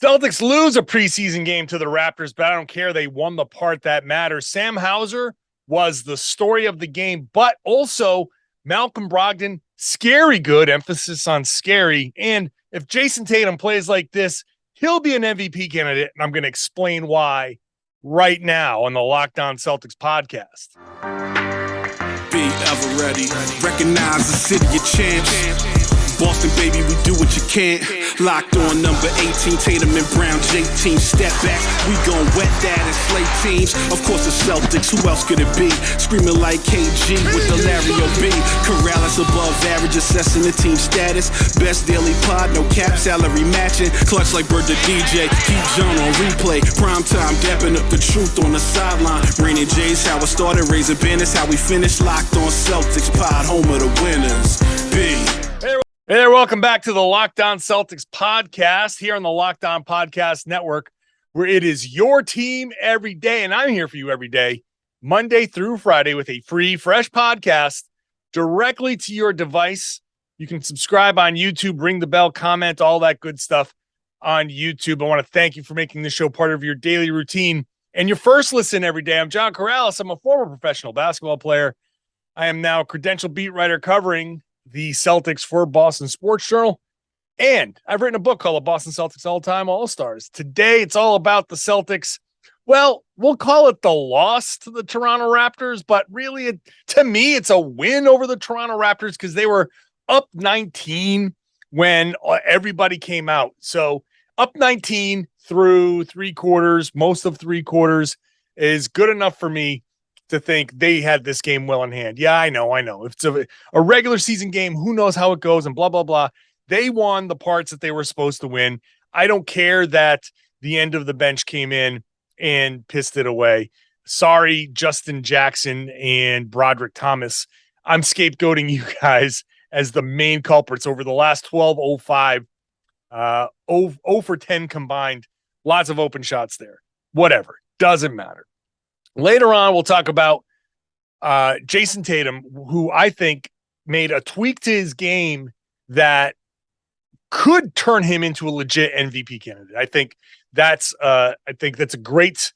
Celtics lose a preseason game to the Raptors, but I don't care. They won the part that matters. Sam Hauser was the story of the game, but also Malcolm Brogdon, scary good, emphasis on scary. And if Jayson Tatum plays like this, he'll be an MVP candidate, and I'm going to explain why right now on the Locked On Celtics podcast. Be ever ready. Recognize the city of champs. Boston, baby, we do what you can't. Locked on number 18, Tatum and Brown, J-team, step back. We gon' wet that and slay teams. Of course, the Celtics, who else could it be? Screaming like KG with the Larry O.B. Karalis above average, assessing the team status. Best daily pod, no cap, salary matching. Clutch like Bird the DJ, keep John on replay. Prime time, dapping up the truth on the sideline. Raining J's, how it started, raising banners, how we finished. Locked on Celtics pod, home of the winners. B. Hey there, welcome back to the Locked On Celtics podcast here on the Locked On Podcast Network, where it is your team every day, and I'm here for you every day, Monday through Friday, with a free, fresh podcast directly to your device. You can subscribe on YouTube, ring the bell, comment, all that good stuff on YouTube. I want to thank you for making this show part of your daily routine and your first listen every day. I'm John Karalis. I'm a former professional basketball player. I am now a credentialed beat writer covering the Celtics for Boston Sports Journal. And I've written a book called The Boston Celtics All-Time All-Stars. Today, it's all about the Celtics. Well, we'll call it the loss to the Toronto Raptors, but really, to me, it's a win over the Toronto Raptors because they were up 19 when everybody came out. So up 19 through three quarters, most of three quarters is good enough for me to think they had this game well in hand. Yeah, I know. If it's a regular season game, who knows how it goes and blah, blah, blah. They won the parts that they were supposed to win. I don't care that the end of the bench came in and pissed it away. Sorry, Justin Jackson and Broderick Thomas. I'm scapegoating you guys as the main culprits over the last 12-05, 0 for 10 combined. Lots of open shots there. Whatever. Doesn't matter. Later on, we'll talk about Jayson Tatum, who I think made a tweak to his game that could turn him into a legit MVP candidate. I think that's a great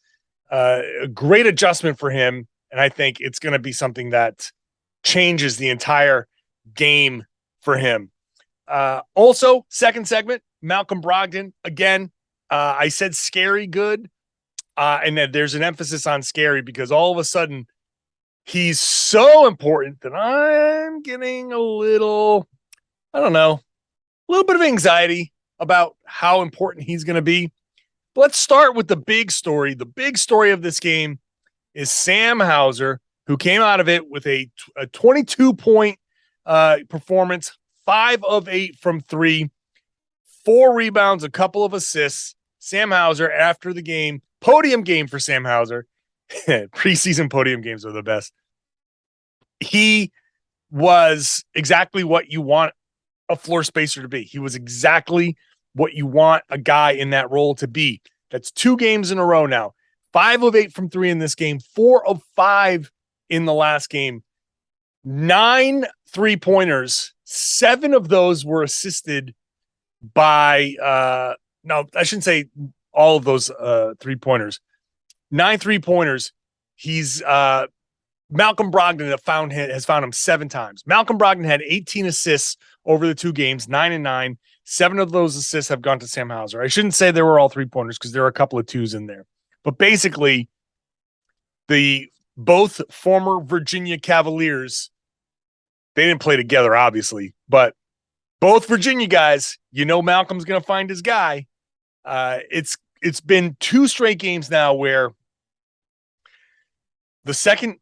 adjustment for him, and I think it's going to be something that changes the entire game for him. Also, second segment, Malcolm Brogdon again. I said scary good. And then there's an emphasis on scary because all of a sudden he's so important that I'm getting a little bit of anxiety about how important he's going to be. But let's start with the big story. The big story of this game is Sam Hauser, who came out of it with a 22-point performance, 5 of 8 from 3, 4 rebounds, a couple of assists. Sam Hauser, after the game, podium game for Sam Hauser. Preseason podium games are the best. He was exactly what you want a floor spacer to be. He was exactly what you want a guy in that role to be. That's 2 games in a row now. 5 of 8 from 3 in this game, 4 of 5 in the last game. 9 3-pointers. 7 of those were assisted by no, I shouldn't say all of those 3-pointers. 9 3-pointers. He's Malcolm Brogdon has found him 7 times. Malcolm Brogdon had 18 assists over the 2 games, 9 and 9. 7 of those assists have gone to Sam Hauser. I shouldn't say they were all 3-pointers because there are a couple of 2s in there. But basically, both former Virginia Cavaliers, they didn't play together, obviously, but both Virginia guys, Malcolm's going to find his guy. It's been 2 straight games now where the second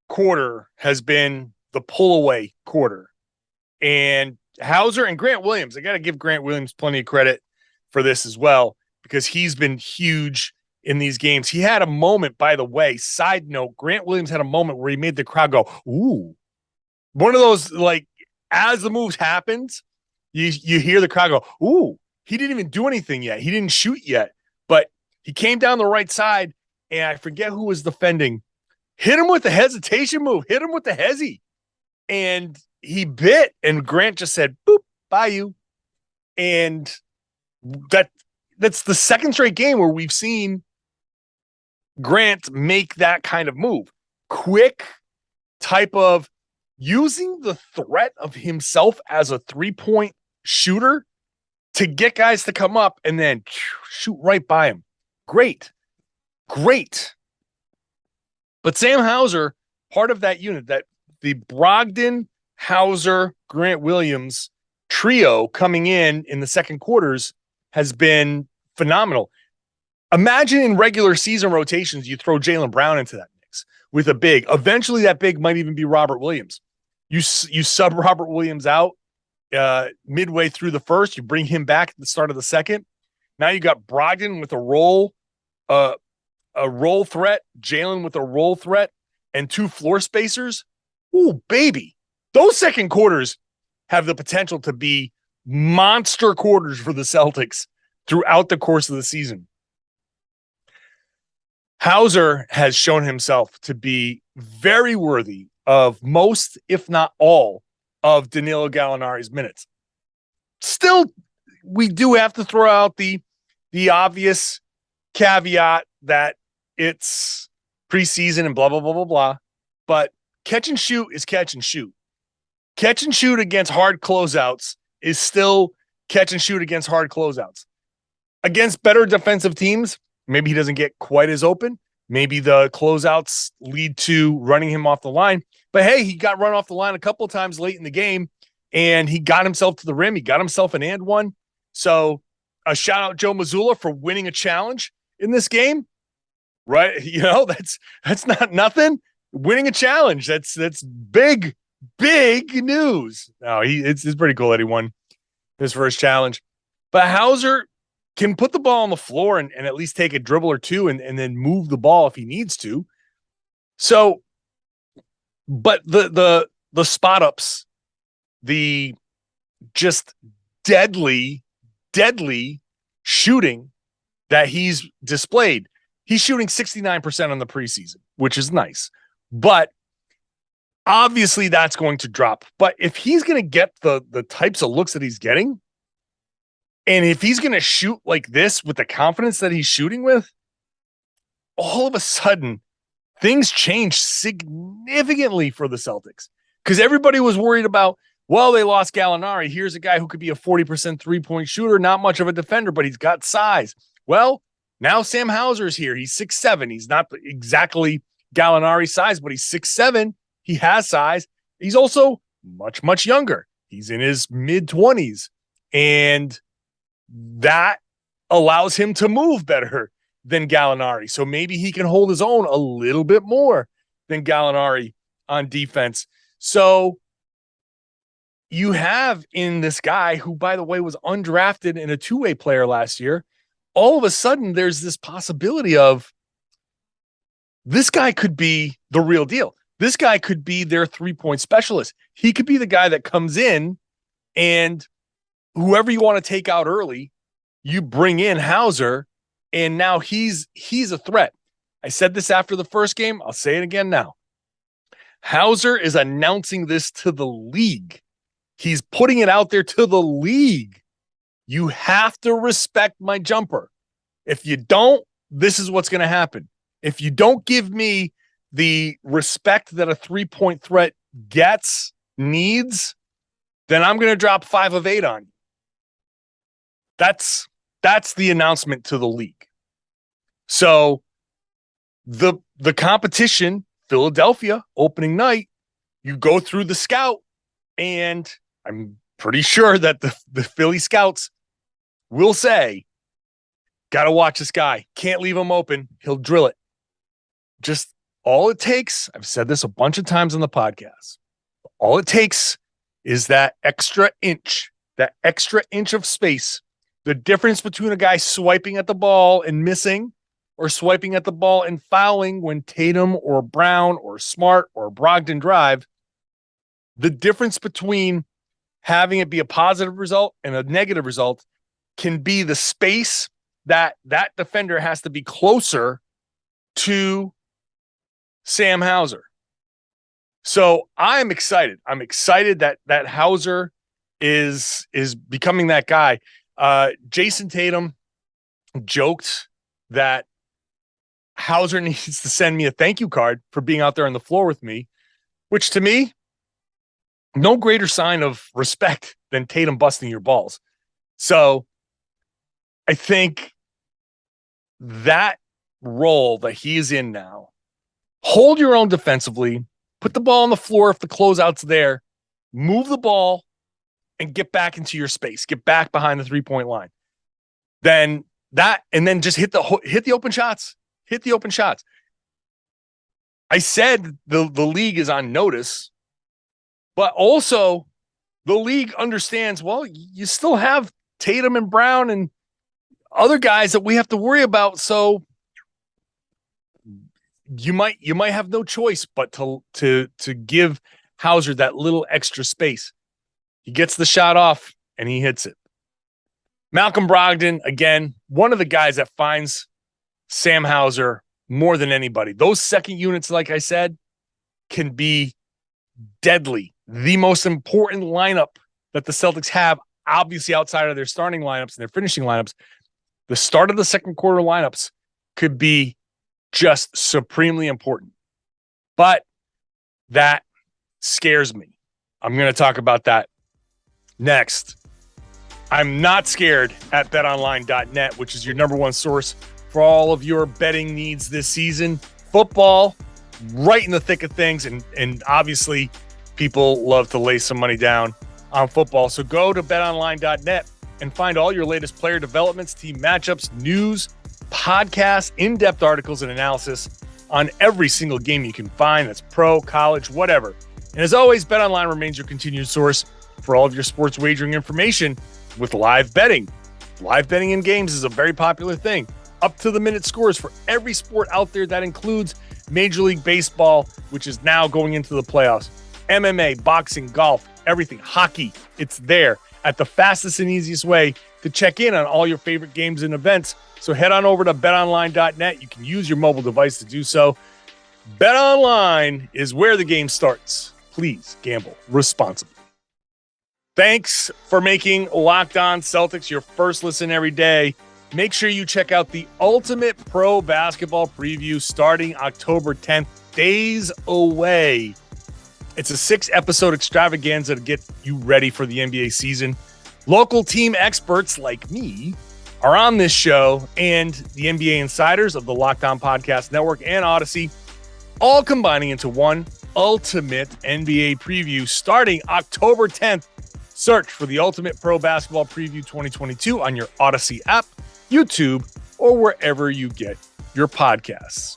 quarter has been the pull away quarter. And Hauser and Grant Williams, I got to give Grant Williams plenty of credit for this as well, because he's been huge in these games. He had a moment, by the way, side note, Grant Williams had a moment where he made the crowd go, ooh. One of those, like, as the moves happens, you hear the crowd go, ooh. He didn't even do anything yet. He didn't shoot yet, but he came down the right side, and I forget who was defending. Hit him with the hesitation move. Hit him with the hezzy. And he bit, and Grant just said, boop, bye you. And that's the second straight game where we've seen Grant make that kind of move. Quick type of using the threat of himself as a 3-point shooter to get guys to come up and then shoot right by him. Great. But Sam Hauser, part of that unit, that the Brogdon, Hauser, Grant Williams trio coming in the second quarters has been phenomenal. Imagine in regular season rotations, you throw Jaylen Brown into that mix with a big. Eventually, that big might even be Robert Williams. You sub Robert Williams out midway through the first. You bring him back at the start of the second. Now you got Brogdon with a roll threat, Jaylen with a roll threat, and 2 floor spacers. Ooh, baby. Those second quarters have the potential to be monster quarters for the Celtics throughout the course of the season. Hauser has shown himself to be very worthy of most, if not all, of Danilo Gallinari's minutes. Still, we do have to throw out the obvious caveat that it's preseason and blah, blah, blah, blah, blah. But catch and shoot is catch and shoot. Catch and shoot against hard closeouts is still catch and shoot against hard closeouts. Against better defensive teams, maybe he doesn't get quite as open. Maybe the closeouts lead to running him off the line. But hey, he got run off the line a couple of times late in the game, and he got himself to the rim. He got himself an and one. So a shout out Joe Mazzulla for winning a challenge in this game. Right? You know, that's not nothing. Winning a challenge. That's big news. No, it's pretty cool that he won his first challenge. But Hauser can put the ball on the floor and at least take a dribble or two and then move the ball if he needs to. So, but the spot ups, the just deadly shooting that he's displayed. He's shooting 69% on the preseason, which is nice. But obviously that's going to drop. But if he's going to get the types of looks that he's getting, and if he's going to shoot like this with the confidence that he's shooting with, all of a sudden things change significantly for the Celtics. Because everybody was worried about, well, they lost Gallinari. Here's a guy who could be a 40% 3-point shooter, not much of a defender, but he's got size. Well, now Sam Hauser's here. He's 6'7". He's not exactly Gallinari size, but he's 6'7". He has size. He's also much younger. He's in his mid-20s. And that allows him to move better than Gallinari. So maybe he can hold his own a little bit more than Gallinari on defense. So you have in this guy who, by the way, was undrafted and a two-way player last year. All of a sudden, there's this possibility of this guy could be the real deal. This guy could be their 3-point specialist. He could be the guy that comes in and whoever you want to take out early, you bring in Hauser, and now he's a threat. I said this after the first game. I'll say it again now. Hauser is announcing this to the league. He's putting it out there to the league. You have to respect my jumper. If you don't, this is what's going to happen. If you don't give me the respect that a 3-point threat needs, then I'm going to drop 5 of 8 on you. That's the announcement to the league. So the competition, Philadelphia, opening night, you go through the scout, and I'm pretty sure that the Philly scouts will say, got to watch this guy. Can't leave him open. He'll drill it. Just all it takes, I've said this a bunch of times on the podcast, all it takes is that extra inch of space. The difference between a guy swiping at the ball and missing or swiping at the ball and fouling when Tatum or Brown or Smart or Brogdon drive, the difference between having it be a positive result and a negative result can be the space that defender has to be closer to Sam Hauser. So I'm excited. I'm excited that Hauser is becoming that guy. Jayson Tatum, joked that Hauser needs to send me a thank you card for being out there on the floor with me, which to me, no greater sign of respect than Tatum busting your balls. So I think that role that he is in now, hold your own defensively, put the ball on the floor if the closeout's there, move the ball, and get back into your space. Get back behind the 3-point line. Then just hit the open shots. Hit the open shots. I said the league is on notice, but also the league understands, well, you still have Tatum and Brown and other guys that we have to worry about. So you might have no choice but to give Hauser that little extra space. He gets the shot off and he hits it. Malcolm Brogdon, again, one of the guys that finds Sam Hauser more than anybody. Those second units, like I said, can be deadly. The most important lineup that the Celtics have, obviously outside of their starting lineups and their finishing lineups, the start of the second quarter lineups could be just supremely important. But that scares me. I'm going to talk about that next. I'm not scared at betonline.net, which is your number one source for all of your betting needs this season. Football, right in the thick of things. And obviously, people love to lay some money down on football. So go to betonline.net and find all your latest player developments, team matchups, news, podcasts, in-depth articles, and analysis on every single game you can find. That's pro, college, whatever. And as always, BetOnline remains your continued source for all of your sports wagering information with live betting. Live betting in games is a very popular thing. Up-to-the-minute scores for every sport out there. That includes Major League Baseball, which is now going into the playoffs. MMA, boxing, golf, everything. Hockey, it's there at the fastest and easiest way to check in on all your favorite games and events. So head on over to betonline.net. You can use your mobile device to do so. BetOnline is where the game starts. Please gamble responsibly. Thanks for making Locked On Celtics your first listen every day. Make sure you check out the Ultimate Pro Basketball Preview starting October 10th, days away. It's a 6-episode extravaganza to get you ready for the NBA season. Local team experts like me are on this show, and the NBA insiders of the Locked On Podcast Network and Odyssey, all combining into one ultimate NBA preview starting October 10th. Search for the Ultimate Pro Basketball Preview 2022 on your Odyssey app, YouTube, or wherever you get your podcasts.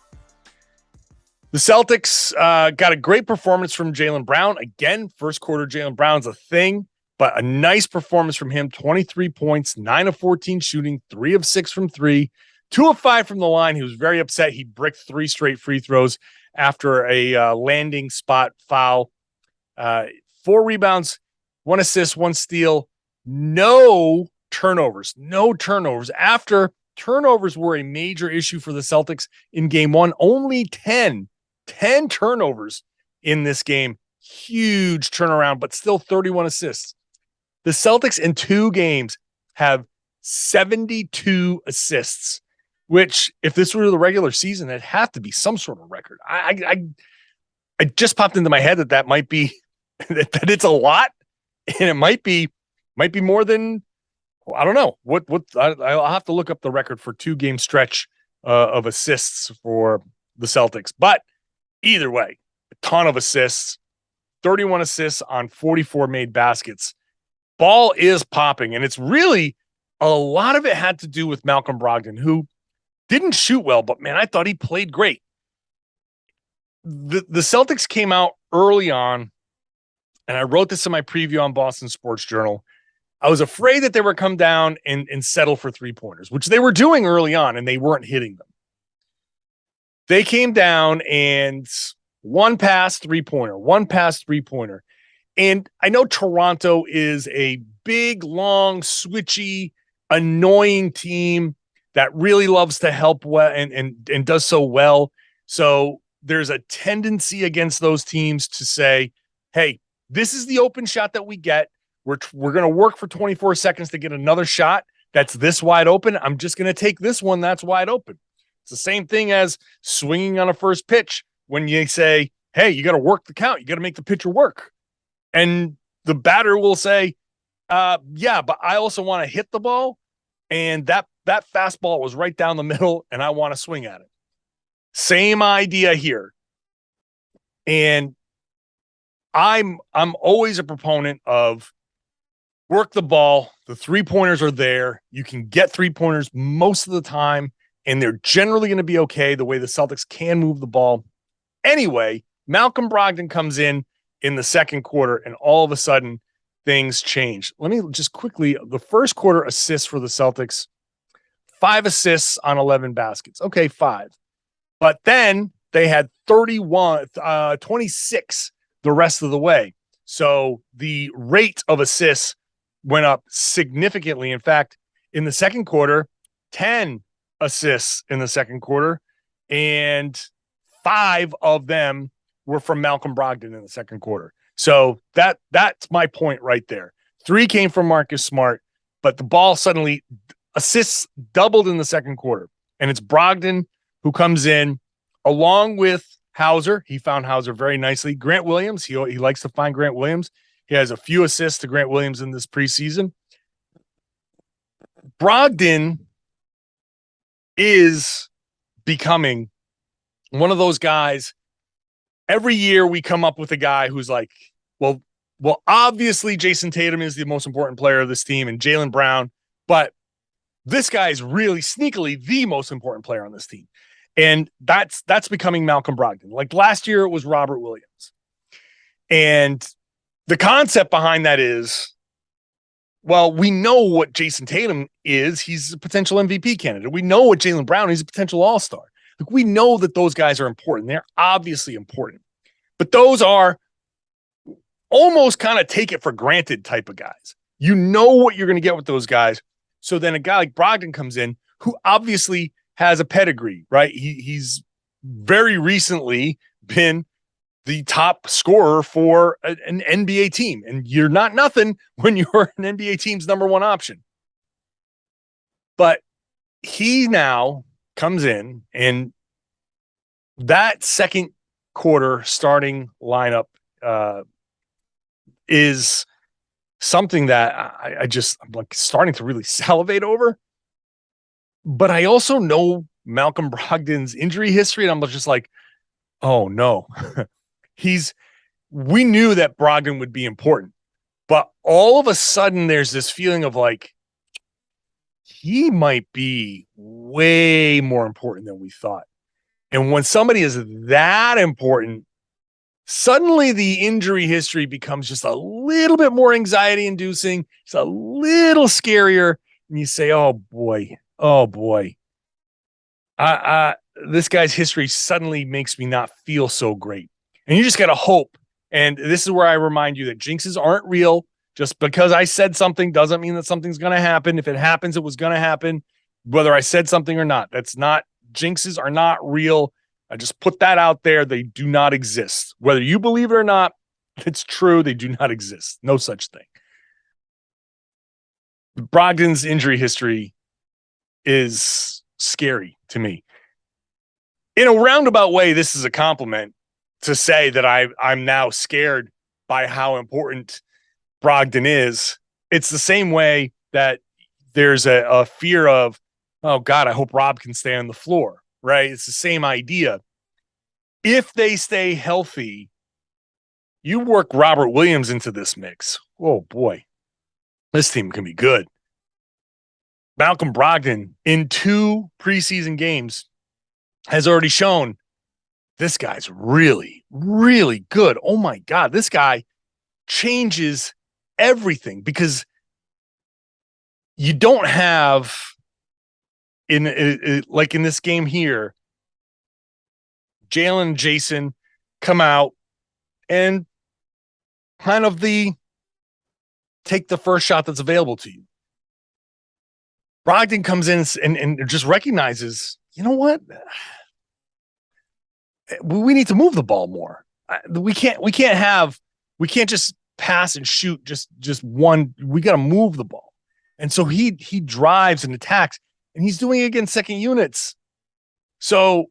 The Celtics got a great performance from Jaylen Brown. Again, first quarter Jaylen Brown's a thing, but a nice performance from him. 23 points, 9 of 14 shooting, 3 of 6 from 3, 2 of 5 from the line. He was very upset. He bricked 3 straight free throws after a landing spot foul. 4 rebounds, 1 assist, 1 steal, no turnovers. After turnovers were a major issue for the Celtics in game 1, only 10 turnovers in this game. Huge turnaround, but still 31 assists. The Celtics in 2 games have 72 assists, which if this were the regular season, it'd have to be some sort of record. I just popped into my head that might be that it's a lot, and it might be more than, I don't know what I'll have to look up the record for 2-game stretch of assists for the Celtics. But either way, a ton of assists, 31 assists on 44 made baskets. Ball is popping, and it's really a lot of it had to do with Malcolm Brogdon, who didn't shoot well, but man, I thought he played great. The Celtics came out early on, and I wrote this in my preview on Boston Sports Journal. I was afraid that they would come down and settle for 3-pointers, which they were doing early on, and they weren't hitting them. They came down and one pass 3-pointer. And I know Toronto is a big, long, switchy, annoying team that really loves to help well and does so well. So there's a tendency against those teams to say, hey, this is the open shot that we get. We're going to work for 24 seconds to get another shot that's this wide open, I'm just going to take this one that's wide open. It's the same thing as swinging on a first pitch when you say, hey, you got to work the count. You got to make the pitcher work. And the batter will say, yeah, but I also want to hit the ball. And that fastball was right down the middle, and I want to swing at it. Same idea here. And I'm always a proponent of work the ball. The 3-pointers are there. You can get 3-pointers most of the time, and they're generally going to be okay the way the Celtics can move the ball. Anyway, Malcolm Brogdon comes in the second quarter, and all of a sudden things change. Let me just quickly, the first quarter assists for the Celtics, 5 assists on 11 baskets. Okay, 5. But then they had 26 the rest of the way. So the rate of assists went up significantly. In fact, in the second quarter, 10 assists in the second quarter, and 5 of them were from Malcolm Brogdon in the second quarter. So that's my point right there. 3 came from Marcus Smart, but the ball suddenly assists doubled in the second quarter. And it's Brogdon who comes in along with Hauser. He found Hauser very nicely. Grant Williams, he likes to find Grant Williams. He has a few assists to Grant Williams in this preseason. Brogdon is becoming one of those guys. Every year we come up with a guy who's like, well, obviously Jayson Tatum is the most important player of this team and Jaylen Brown, but this guy is really sneakily the most important player on this team. And that's becoming Malcolm Brogdon. Like last year it was Robert Williams. And the concept behind that is, well, we know what Jayson Tatum is. He's a potential MVP candidate. We know what Jaylen Brown is, a potential all-star. Like we know that those guys are important. They're obviously important. But those are almost kind of take it for granted type of guys. You know what you're going to get with those guys. So then a guy like Brogdon comes in who obviously has a pedigree, right? He's very recently been the top scorer for an NBA team. And you're not nothing when you're an NBA team's number one option. But he now comes in, and that second quarter starting lineup is something that I'm like starting to really salivate over. But I also know Malcolm Brogdon's injury history, and I'm just like, oh no. We knew that Brogdon would be important, but all of a sudden there's this feeling of like, he might be way more important than we thought. And when somebody is that important, suddenly the injury history becomes just a little bit more anxiety inducing. It's a little scarier. And you say, oh boy, this guy's history suddenly makes me not feel so great. And you just got to hope. And this is where I remind you that jinxes aren't real. Just because I said something doesn't mean that something's going to happen. If it happens, it was going to happen, whether I said something or not. Jinxes are not real. I just put that out there. They do not exist. Whether you believe it or not, it's true. They do not exist. No such thing. Brogdon's injury history is scary to me. In a roundabout way, this is a compliment to say that I'm now scared by how important Brogdon is. It's the same way that there's a fear of, oh God, I hope Rob can stay on the floor, right? It's the same idea. If they stay healthy, you work Robert Williams into this mix. Oh boy, this team can be good. Malcolm Brogdon in 2 preseason games has already shown this guy's really, really good. Oh my God, this guy changes everything because you don't have like in this game here, Jaylen and Jayson come out and kind of take the first shot that's available to you. Brogdon comes in and just recognizes, you know what? We need to move the ball more. We can't just pass and shoot just one. We got to move the ball. And so he drives and attacks, and he's doing it against second units. So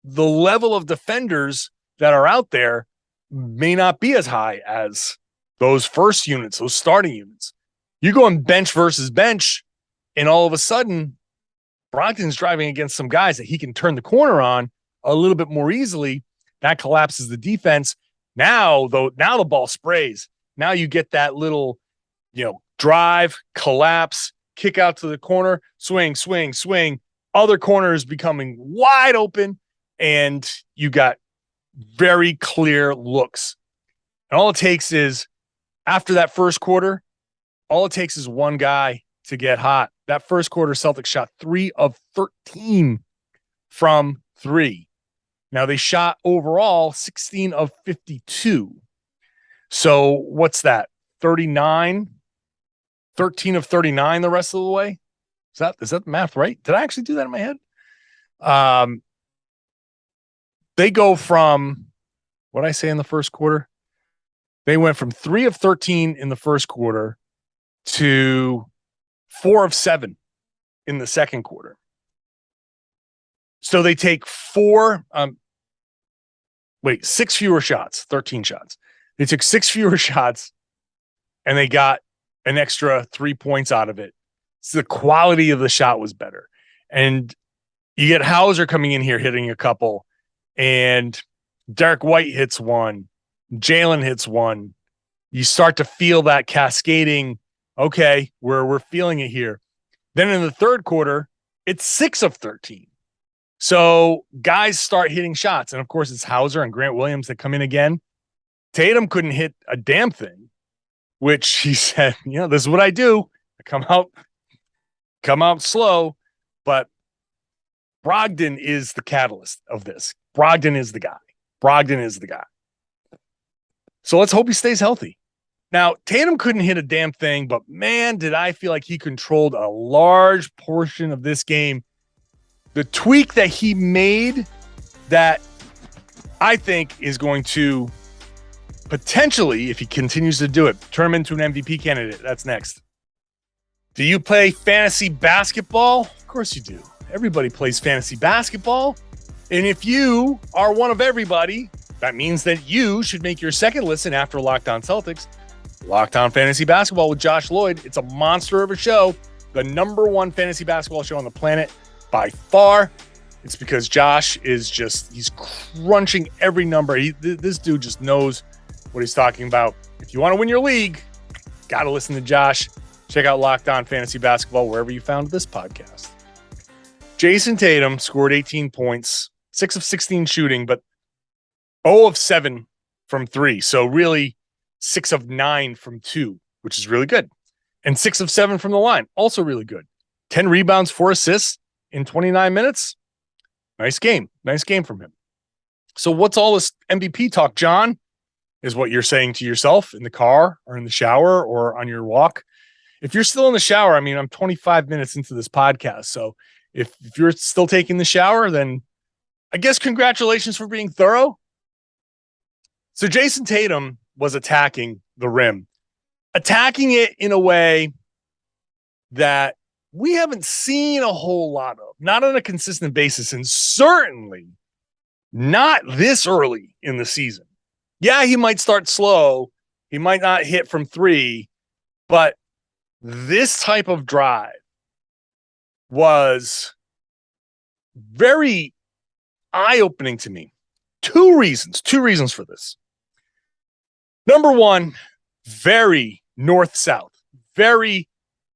the level of defenders that are out there may not be as high as those first units, those starting units. You're going bench versus bench, and all of a sudden, Brogdon's driving against some guys that he can turn the corner on a little bit more easily. That collapses the defense. Now the ball sprays. Now you get that little, drive, collapse, kick out to the corner, swing, swing, swing. Other corners becoming wide open, and you got very clear looks. And all it takes is, after that first quarter, all it takes is one guy to get hot. That first quarter, Celtics shot 3 of 13 from 3. Now they shot overall 16 of 52. So what's that? 39, 13 of 39 the rest of the way. Is that the math right? Did I actually do that in my head? They go from, what did I say in the first quarter? They went from 3 of 13 in the first quarter to 4 of 7 in the second quarter. So they take 6 fewer shots, 13 shots. They took 6 fewer shots, and they got an extra 3 points out of it. So the quality of the shot was better. And you get Hauser coming in here hitting a couple, and Derek White hits one, Jaylen hits one. You start to feel that cascading. Okay, we're feeling it here. Then in the third quarter, it's 6 of 13. So guys start hitting shots. And of course, it's Hauser and Grant Williams that come in again. Tatum couldn't hit a damn thing, which he said, this is what I do. I come out slow, but Brogdon is the catalyst of this. Brogdon is the guy. So let's hope he stays healthy. Now, Tatum couldn't hit a damn thing, but man, did I feel like he controlled a large portion of this game. The tweak that he made that I think is going to potentially, if he continues to do it, turn him into an MVP candidate. That's next. Do you play fantasy basketball? Of course you do. Everybody plays fantasy basketball. And if you are one of everybody, that means that you should make your second listen after Locked On Celtics, Locked On Fantasy Basketball with Josh Lloyd. It's a monster of a show, the number one fantasy basketball show on the planet by far. It's because Josh is he's crunching every number. This dude just knows what he's talking about. If you want to win your league, got to listen to Josh. Check out Locked On Fantasy Basketball wherever you found this podcast. Jayson Tatum scored 18 points, 6 of 16 shooting, but 0 of 7 from 3. So really 6 of 9 from 2, which is really good. And 6 of 7 from the line, also really good. 10 rebounds, 4 assists in 29 minutes. Nice game from him. So what's all this MVP talk, John? Is what you're saying to yourself in the car or in the shower or on your walk. If you're still in the shower, I'm 25 minutes into this podcast. So if you're still taking the shower, then I guess congratulations for being thorough. So Jayson Tatum was attacking the rim, attacking it in a way that we haven't seen a whole lot of, not on a consistent basis, and certainly not this early in the season. Yeah, he might start slow. He might not hit from 3, but this type of drive was very eye-opening to me. Two reasons for this. Number one, very north-south.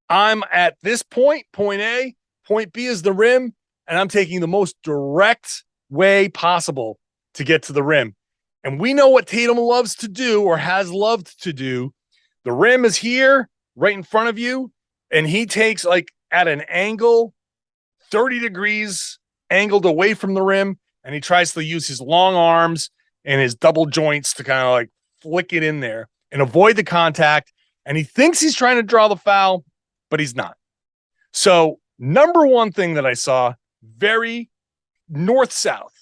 I'm at this point A, point B is the rim, and I'm taking the most direct way possible to get to the rim. And we know what Tatum loves to do or has loved to do. The rim is here, right in front of you, and he takes at an angle, 30 degrees angled away from the rim, and he tries to use his long arms and his double joints to kind of flick it in there and avoid the contact. And he thinks he's trying to draw the foul, but he's not. So number one thing that I saw, very north-south.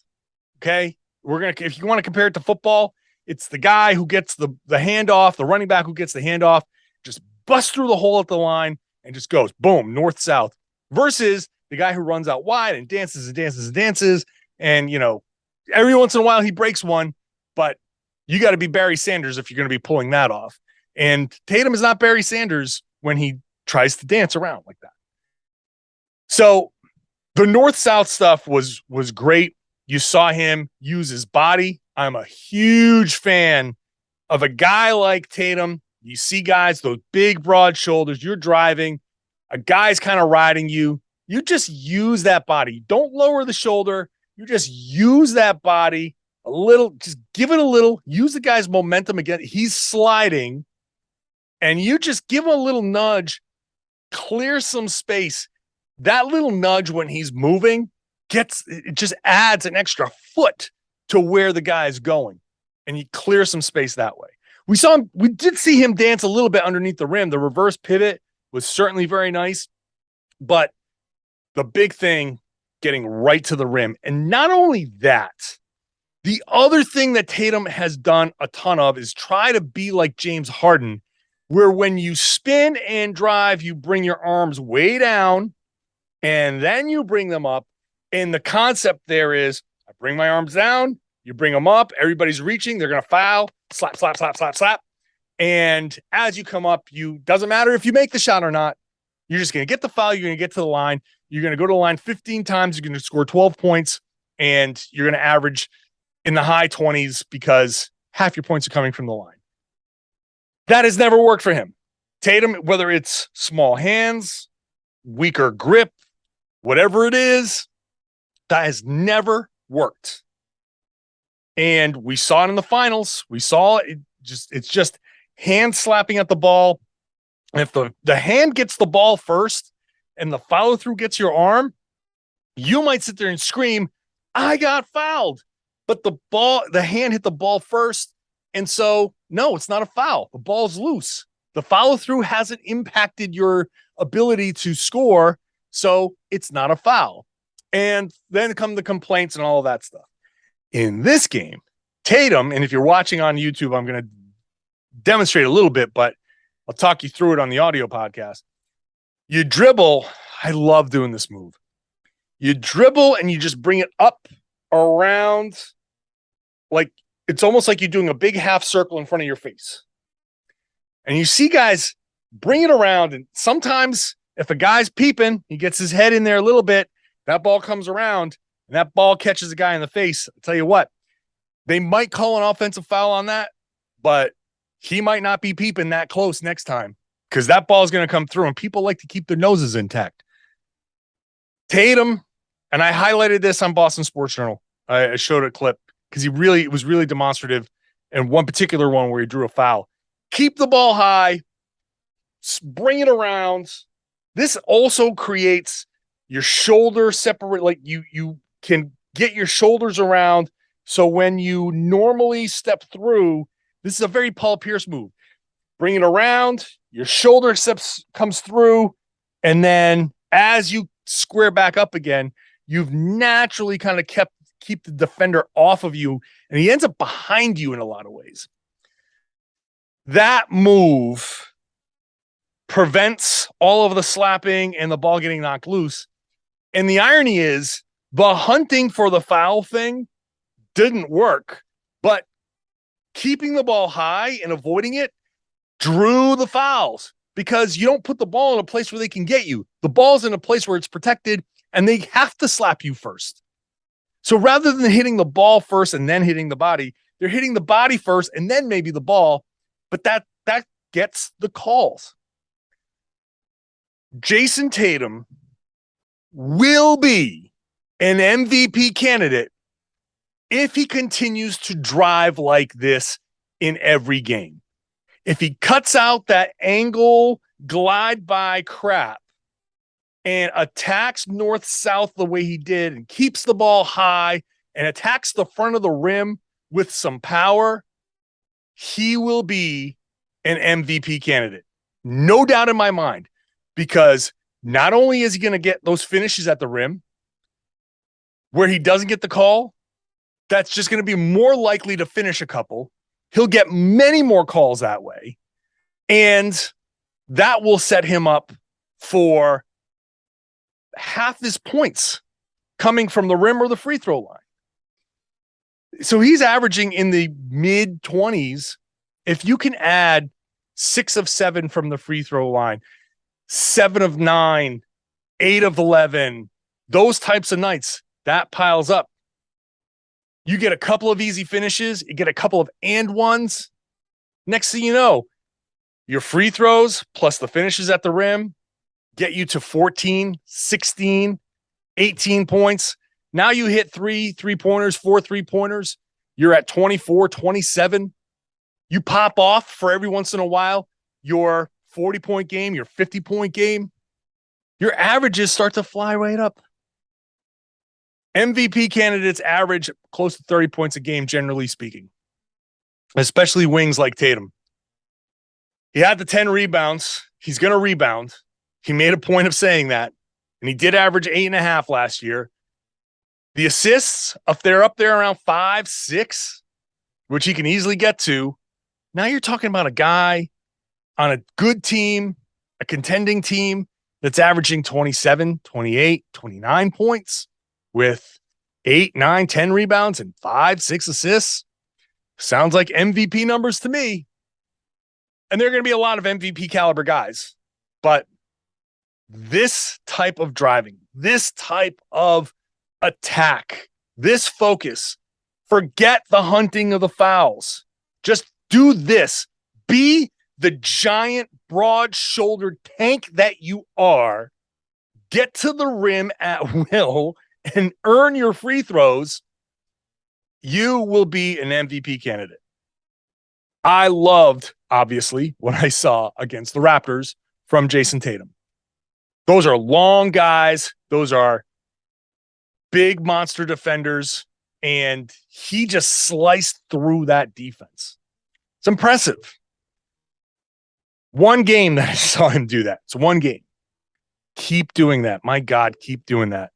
Okay. If you want to compare it to football, it's the guy who gets the handoff, the running back who gets the handoff, just busts through the hole at the line and just goes boom, north, south, versus the guy who runs out wide and dances and dances and dances. And, every once in a while he breaks one, but you got to be Barry Sanders if you're going to be pulling that off. And Tatum is not Barry Sanders when he tries to dance around like that. So the north-south stuff was great. You saw him use his body. I'm a huge fan of a guy like Tatum. You see guys, those big, broad shoulders, you're driving, a guy's kind of riding you. You just use that body. Don't lower the shoulder. You just use that body a little, just give it a little, use the guy's momentum again. He's sliding, and you just give him a little nudge, clear some space. That little nudge when he's moving it just adds an extra foot to where the guy is going, and you clear some space that way. We did see him dance a little bit underneath the rim. The reverse pivot was certainly very nice, but the big thing, getting right to the rim. And not only that, the other thing that Tatum has done a ton of is try to be like James Harden, where when you spin and drive, you bring your arms way down and then you bring them up. And the concept there is, I bring my arms down, you bring them up, everybody's reaching, they're going to foul, slap, slap, slap, slap, slap. And as you come up, doesn't matter if you make the shot or not, you're just going to get the foul, you're going to get to the line, you're going to go to the line 15 times, you're going to score 12 points, and you're going to average in the high 20s because half your points are coming from the line. That has never worked for him. Tatum, whether it's small hands, weaker grip, whatever it is, that has never worked. And we saw it in the finals. We saw it's just hand slapping at the ball. And if the hand gets the ball first and the follow through gets your arm, you might sit there and scream, I got fouled. But the hand hit the ball first. And so, no, it's not a foul. The ball's loose. The follow through hasn't impacted your ability to score. So it's not a foul. And then come the complaints and all of that stuff. In this game, Tatum, and if you're watching on YouTube, I'm going to demonstrate a little bit, but I'll talk you through it on the audio podcast. You dribble. I love doing this move. You dribble and you just bring it up around, like it's almost like you're doing a big half circle in front of your face. And you see guys bring it around. And sometimes if a guy's peeping, he gets his head in there a little bit, that ball comes around and that ball catches a guy in the face. I'll tell you what, they might call an offensive foul on that, but he might not be peeping that close next time because that ball is going to come through and people like to keep their noses intact. Tatum, and I highlighted this on Boston Sports Journal. I showed a clip because it was really demonstrative in one particular one where he drew a foul. Keep the ball high, bring it around. This also creates your shoulder separate, like you can get your shoulders around. So when you normally step through, this is a very Paul Pierce move. Bring it around, your shoulder comes through, and then as you square back up again, you've naturally kind of keep the defender off of you, and he ends up behind you in a lot of ways. That move prevents all of the slapping and the ball getting knocked loose. And the irony is the hunting for the foul thing didn't work, but keeping the ball high and avoiding it drew the fouls because you don't put the ball in a place where they can get you. The ball's in a place where it's protected and they have to slap you first. So rather than hitting the ball first and then hitting the body, they're hitting the body first and then maybe the ball, but that gets the calls. Jayson Tatum will be an MVP candidate if he continues to drive like this in every game. If he cuts out that angle glide by crap and attacks north-south the way he did and keeps the ball high and attacks the front of the rim with some power, he will be an MVP candidate. No doubt in my mind, because not only is he going to get those finishes at the rim where he doesn't get the call, that's just going to be more likely to finish a couple. He'll get many more calls that way. And that will set him up for half his points coming from the rim or the free throw line. So he's averaging in the mid 20s. If you can add 6 of 7 from the free throw line, 7 of 9, 8 of 11, those types of nights, that piles up. You get a couple of easy finishes, you get a couple of and ones. Next thing you know, your free throws plus the finishes at the rim get you to 14, 16, 18 points. Now you hit 3 3-pointers, 4 3-pointers. You're at 24, 27. You pop off for every once in a while your 40-point game, your 50-point game. Your averages start to fly right up. MVP candidates average close to 30 points a game, generally speaking, especially wings like Tatum. He had the 10 rebounds. He's going to rebound. He made a point of saying that, and he did average 8.5 last year. The assists, if they're up there around 5, 6, which he can easily get to, now you're talking about a guy on a good team, a contending team that's averaging 27, 28, 29 points with 8, 9, 10 rebounds and 5, 6 assists. Sounds like MVP numbers to me. And there are going to be a lot of MVP caliber guys, but this type of driving, this type of attack, this focus, forget the hunting of the fouls. Just do this. Be the giant, broad-shouldered tank that you are. Get to the rim at will and earn your free throws. You will be an MVP candidate. I loved, obviously, what I saw against the Raptors from Jayson Tatum. Those are long guys. Those are big monster defenders. And he just sliced through that defense. It's impressive. One game that I saw him do that. It's one game. Keep doing that. My God, keep doing that.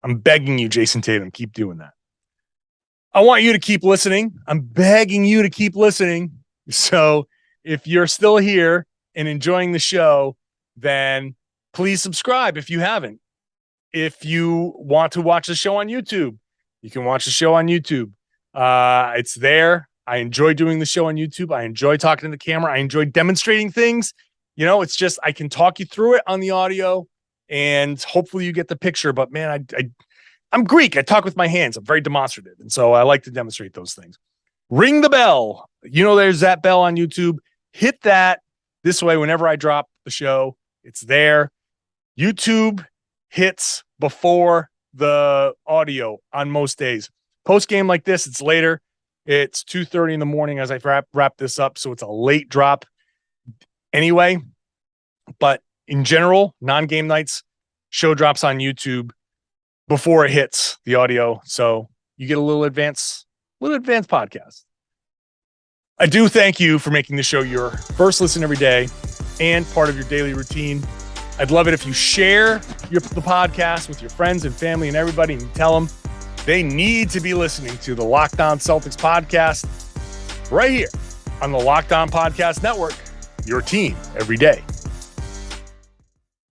I'm begging you, Jayson Tatum, keep doing that. I want you to keep listening. I'm begging you to keep listening. So if you're still here and enjoying the show, then please subscribe if you haven't. If you want to watch the show on YouTube, you can watch the show on YouTube. It's there. I enjoy doing the show on YouTube. I enjoy talking to the camera. I enjoy demonstrating things. You know, it's just I can talk you through it on the audio, and hopefully you get the picture. But man, I'm Greek. I talk with my hands. I'm very demonstrative, and so I like to demonstrate those things. Ring the bell. You know, there's that bell on YouTube. Hit that. This way, whenever I drop the show, it's there. YouTube hits before the audio on most days. Post game like this, it's later. It's 2:30 in the morning as I wrap this up, so it's a late drop anyway. But in general, non-game nights, show drops on YouTube before it hits the audio, so you get a little advanced podcast. I do thank you for making the show your first listen every day and part of your daily routine. I'd love it if you share the podcast with your friends and family and everybody, and tell them they need to be listening to the Locked On Celtics podcast right here on the Locked On Podcast Network, your team every day.